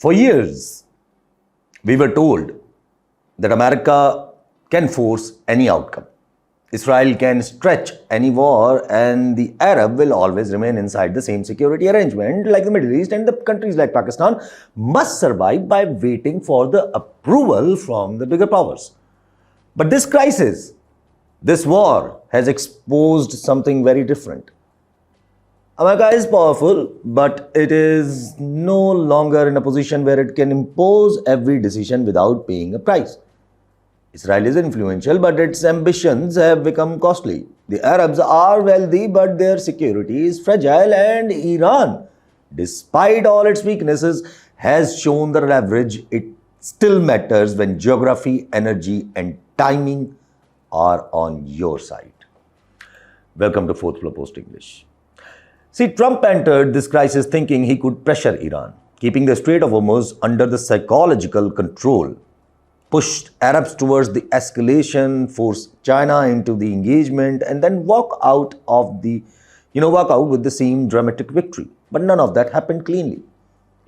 For years, we were told that America can force any outcome. Israel can stretch any war, and the Arab will always remain inside the same security arrangement like the Middle East, and the countries like Pakistan must survive by waiting for the approval from the bigger powers. But this crisis, this war has exposed something very different. America is powerful, but it is no longer in a position where it can impose every decision without paying a price. Israel is influential, but its ambitions have become costly. The Arabs are wealthy, but their security is fragile, and Iran, despite all its weaknesses, has shown the leverage it still matters when geography, energy, and timing are on your side. Welcome to Fourth Floor Post English. See, Trump entered this crisis thinking he could pressure Iran, keeping the Strait of Hormuz under the psychological control, pushed Arabs towards the escalation, forced China into the engagement, and then walk out with the same dramatic victory. But none of that happened cleanly.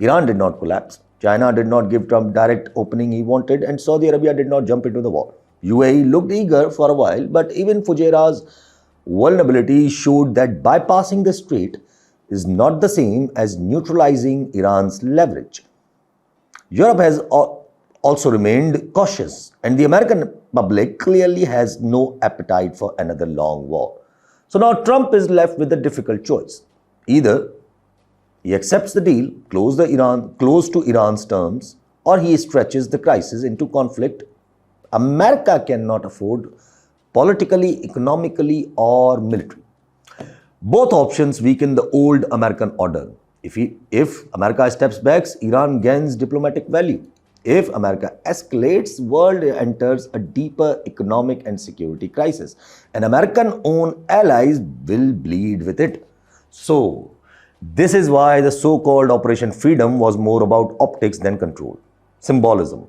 Iran did not collapse. China did not give Trump direct opening he wanted, and Saudi Arabia did not jump into the war. UAE looked eager for a while, but even Fujairah's vulnerability showed that bypassing the strait is not the same as neutralizing Iran's leverage. Europe has also remained cautious, and the American public clearly has no appetite for another long war. So now Trump is left with a difficult choice. Either he accepts the deal, close to Iran's terms, or he stretches the crisis into conflict America cannot afford politically, economically, or militarily. Both options weaken the old American order. If America steps back, Iran gains diplomatic value. If America escalates, world enters a deeper economic and security crisis, and American-owned allies will bleed with it. So, this is why the so-called Operation Freedom was more about optics than control, symbolism.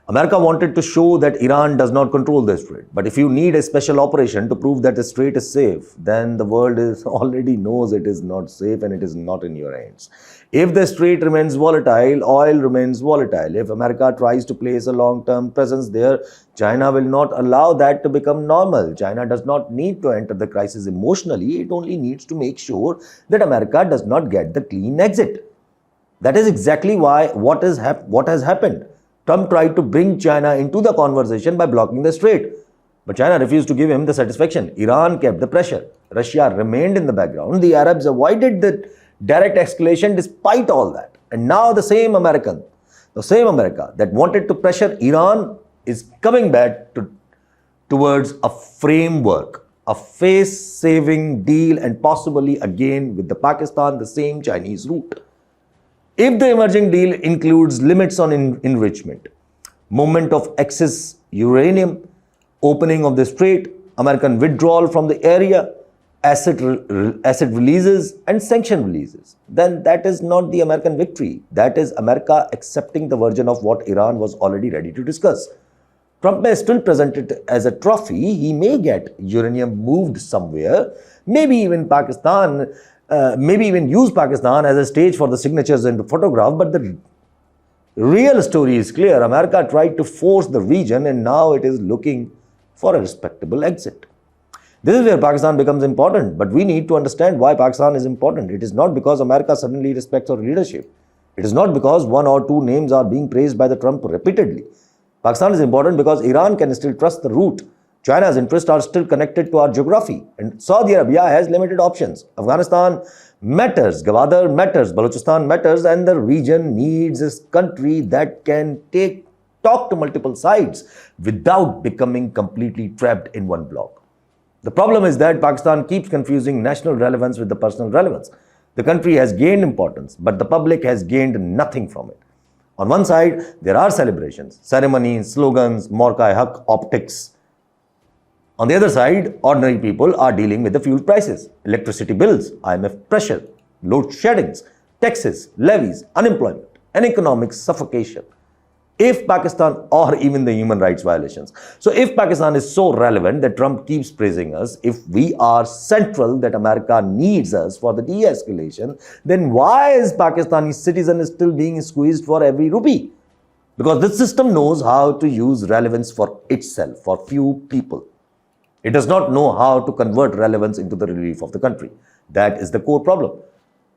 America wanted to show that Iran does not control the strait. But if you need a special operation to prove that the strait is safe, then the world already knows it is not safe and it is not in your hands. If the strait remains volatile, oil remains volatile. If America tries to place a long-term presence there, China will not allow that to become normal. China does not need to enter the crisis emotionally. It only needs to make sure that America does not get the clean exit. That is exactly what has happened. Trump tried to bring China into the conversation by blocking the strait. But China refused to give him the satisfaction. Iran kept the pressure. Russia remained in the background. The Arabs avoided the direct escalation despite all that. And now the same America that wanted to pressure Iran is coming back towards a framework, a face-saving deal, and possibly again with Pakistan, the same Chinese route. If the emerging deal includes limits on enrichment, movement of excess uranium, opening of the strait, American withdrawal from the area, asset releases, and sanction releases, then that is not the American victory. That is America accepting the version of what Iran was already ready to discuss. Trump may still present it as a trophy. He may get uranium moved somewhere, maybe even use Pakistan as a stage for the signatures and the photograph, but the real story is clear. America tried to force the region, and now it is looking for a respectable exit. This is where Pakistan becomes important, but we need to understand why Pakistan is important. It is not because America suddenly respects our leadership. It is not because one or two names are being praised by the Trump repeatedly. Pakistan is important because Iran can still trust the route. China's interests are still connected to our geography, and Saudi Arabia has limited options. Afghanistan matters, Gwadar matters, Balochistan matters, and the region needs a country that can talk to multiple sides without becoming completely trapped in one bloc. The problem is that Pakistan keeps confusing national relevance with the personal relevance. The country has gained importance, but the public has gained nothing from it. On one side, there are celebrations, ceremonies, slogans, Morka Haq optics. On the other side, ordinary people are dealing with the fuel prices, electricity bills, IMF pressure, load sheddings, taxes, levies, unemployment, and economic suffocation. If Pakistan, or even the human rights violations. So if Pakistan is so relevant that Trump keeps praising us, if we are central that America needs us for the de-escalation, then why is Pakistani citizen still being squeezed for every rupee? Because this system knows how to use relevance for itself, for few people. It does not know how to convert relevance into the relief of the country. That is the core problem.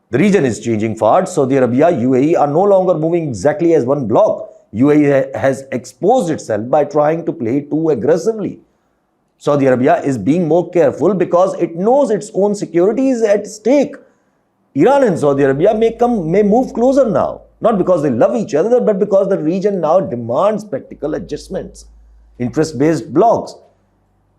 The region is changing fast. Saudi Arabia, UAE are no longer moving exactly as one bloc. UAE has exposed itself by trying to play too aggressively. Saudi Arabia is being more careful because it knows its own security is at stake. Iran and Saudi Arabia may move closer now, not because they love each other, but because the region now demands practical adjustments, interest-based blocs.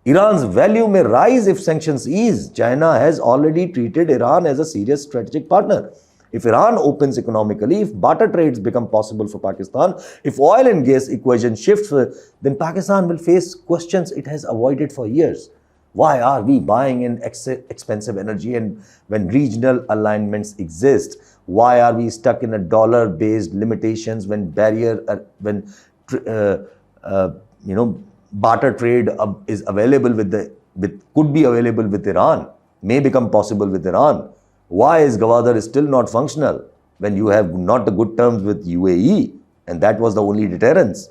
Iran's value may rise if sanctions ease. China has already treated Iran as a serious strategic partner. If Iran opens economically, if barter trades become possible for Pakistan, if oil and gas equation shifts, then Pakistan will face questions it has avoided for years. Why are we buying in expensive energy and when regional alignments exist? Why are we stuck in a dollar-based limitations when barter trade is available could be available with Iran, may become possible with Iran? Why is Gwadar still not functional when you have not the good terms with UAE? And that was the only deterrence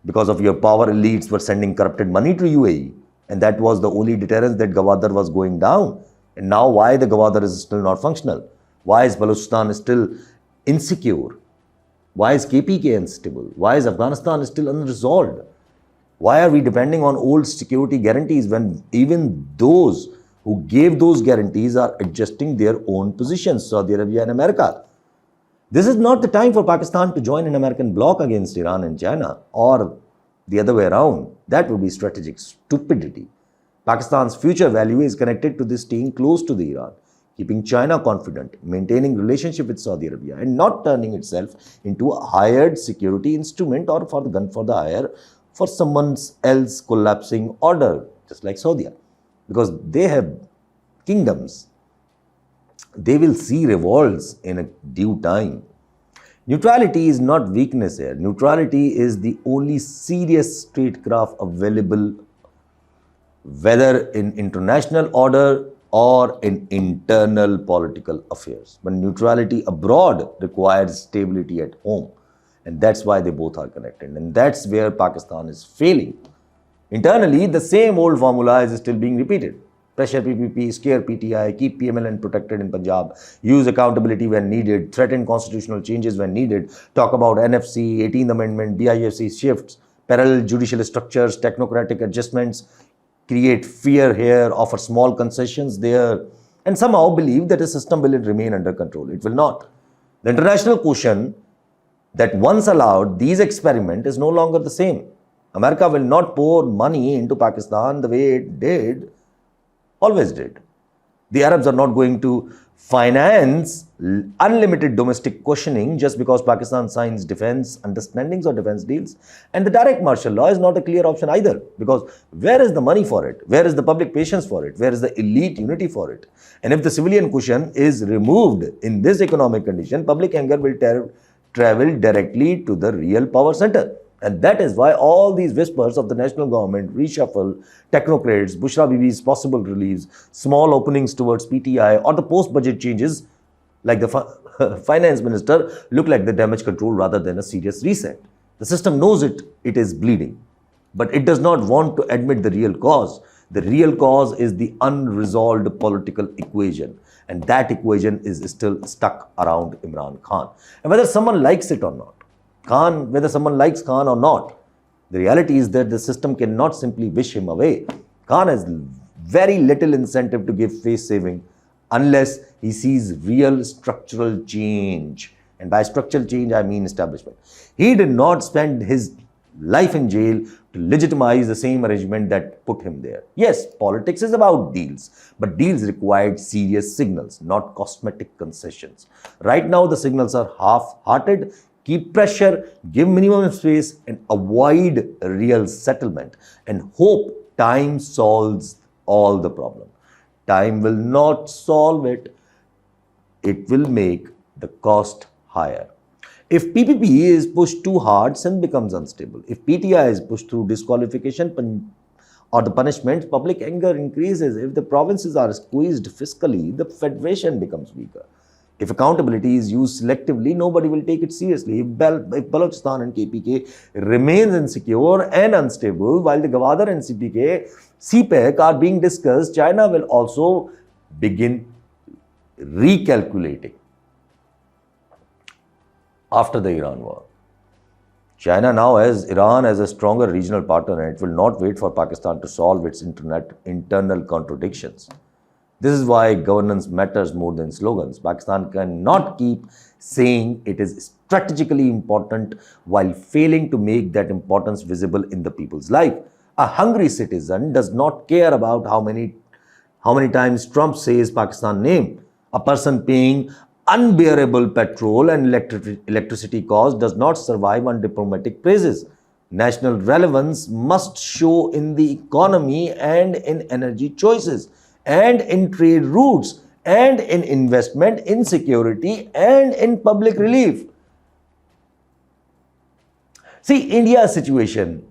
because of your power elites were sending corrupted money to UAE. And that was the only deterrence that Gwadar was going down. And now why the Gwadar is still not functional? Why is Balochistan still insecure? Why is KPK unstable? Why is Afghanistan still unresolved? Why are we depending on old security guarantees when even those who gave those guarantees are adjusting their own positions, Saudi Arabia and America? This is not the time for Pakistan to join an American bloc against Iran and China, or the other way around. That would be strategic stupidity. Pakistan's future value is connected to this staying close to the Iran, keeping China confident, maintaining relationship with Saudi Arabia, and not turning itself into a hired security instrument or for the gun for the hire for someone else collapsing order, just like Saudi. Because they have kingdoms. They will see revolts in a due time. Neutrality is not weakness here. Neutrality is the only serious statecraft available, whether in international order or in internal political affairs. But neutrality abroad requires stability at home. And that's why they both are connected. And that's where Pakistan is failing. Internally, the same old formula is still being repeated. Pressure PPP, scare PTI, keep PMLN protected in Punjab, use accountability when needed, threaten constitutional changes when needed, talk about NFC, 18th Amendment, BIFC shifts, parallel judicial structures, technocratic adjustments, create fear here, offer small concessions there, and somehow believe that a system will remain under control. It will not. The international caution that once allowed these experiments is no longer the same. America will not pour money into Pakistan the way it always did. The Arabs are not going to finance unlimited domestic questioning just because Pakistan signs defense understandings or defense deals. And the direct martial law is not a clear option either, because where is the money for it? Where is the public patience for it? Where is the elite unity for it? And if the civilian cushion is removed in this economic condition, public anger will travel directly to the real power center. And that is why all these whispers of the national government, reshuffle, technocrats, Bushra Bibi's possible reliefs, small openings towards PTI, or the post-budget changes like the finance minister look like the damage control rather than a serious reset. The system knows it is bleeding, but it does not want to admit the real cause. The real cause is the unresolved political equation. And that equation is still stuck around Imran Khan. And whether someone likes it or not, whether someone likes Khan or not, the reality is that the system cannot simply wish him away. Khan has very little incentive to give face saving unless he sees real structural change. And by structural change, I mean establishment. He did not spend his life in jail to legitimize the same arrangement that put him there. Yes, politics is about deals, but deals required serious signals, not cosmetic concessions. Right now, the signals are half-hearted. Keep pressure, give minimum space, and avoid real settlement. And hope time solves all the problem. Time will not solve it. It will make the cost higher. If PPP is pushed too hard, Sindh becomes unstable. If PTI is pushed through disqualification or the punishment, public anger increases. If the provinces are squeezed fiscally, the federation becomes weaker. If accountability is used selectively, nobody will take it seriously. If Balochistan and KPK remains insecure and unstable, while the Gwadar and CPEC are being discussed, China will also begin recalculating after the Iran war. China now has Iran as a stronger regional partner, and it will not wait for Pakistan to solve its internal contradictions. This is why governance matters more than slogans. Pakistan cannot keep saying it is strategically important while failing to make that importance visible in the people's life. A hungry citizen does not care about how many times Trump says Pakistan name. A person paying unbearable petrol and electricity costs does not survive on diplomatic praises. National relevance must show in the economy and in energy choices, and in trade routes, and in investment, in security, and in public relief. See, India's situation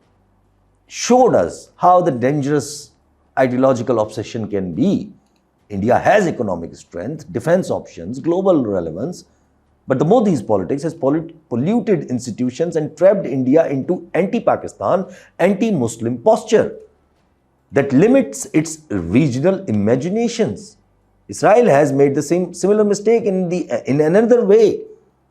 showed us how the dangerous ideological obsession can be. India has economic strength, defense options, global relevance, but the Modi's politics has polluted institutions and trapped India into anti-Pakistan, anti-Muslim posture that limits its regional imaginations. Israel has made the similar mistake in another way.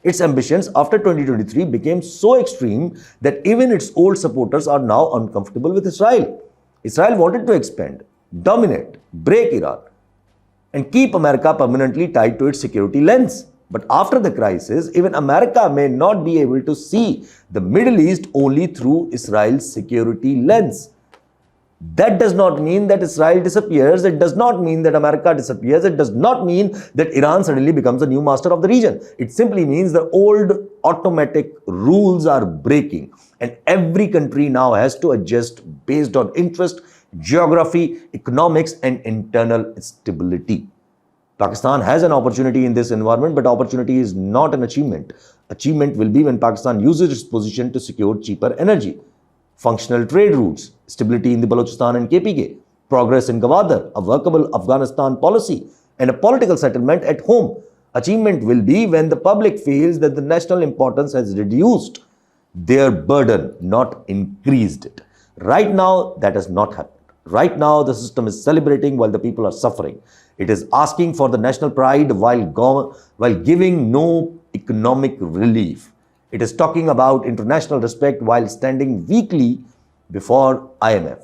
Its ambitions after 2023 became so extreme that even its old supporters are now uncomfortable with Israel. Israel wanted to expand, dominate, break Iran, and keep America permanently tied to its security lens. But after the crisis, even America may not be able to see the Middle East only through Israel's security lens. That does not mean that Israel disappears. It does not mean that America disappears. It does not mean that Iran suddenly becomes the new master of the region. It simply means the old automatic rules are breaking, and every country now has to adjust based on interest, geography, economics, and internal stability. Pakistan has an opportunity in this environment, but opportunity is not an achievement. Achievement will be when Pakistan uses its position to secure cheaper energy, functional trade routes, stability in the Balochistan and KPK, progress in Gwadar, a workable Afghanistan policy, and a political settlement at home. Achievement will be when the public feels that the national importance has reduced their burden, not increased it. Right now, that has not happened. Right now, the system is celebrating while the people are suffering. It is asking for the national pride while giving no economic relief. It is talking about international respect while standing weakly before IMF.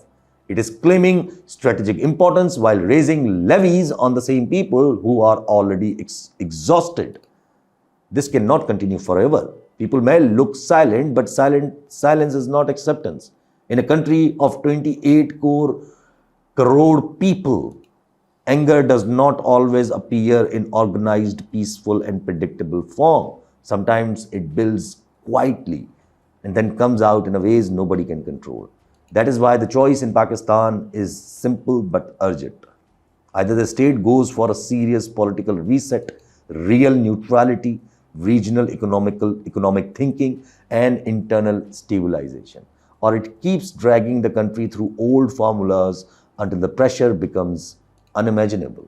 It is claiming strategic importance while raising levies on the same people who are already exhausted. This cannot continue forever. People may look silent, but silence is not acceptance. In a country of 28 crore people, anger does not always appear in organized, peaceful, and predictable form. Sometimes it builds quietly and then comes out in a ways nobody can control. That is why the choice in Pakistan is simple but urgent. Either the state goes for a serious political reset, real neutrality, regional economic thinking, and internal stabilization, or it keeps dragging the country through old formulas until the pressure becomes unimaginable.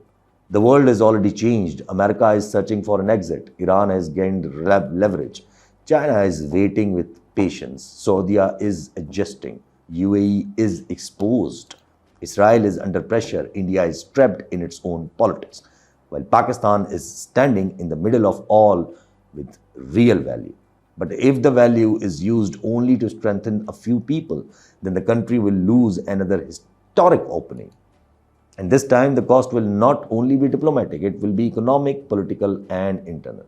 The world has already changed. America is searching for an exit. Iran has gained leverage. China is waiting with patience. Saudi is adjusting. UAE is exposed. Israel is under pressure. India is trapped in its own politics, while Pakistan is standing in the middle of all with real value. But if the value is used only to strengthen a few people, then the country will lose another historic opening. And this time, the cost will not only be diplomatic, it will be economic, political, and internal.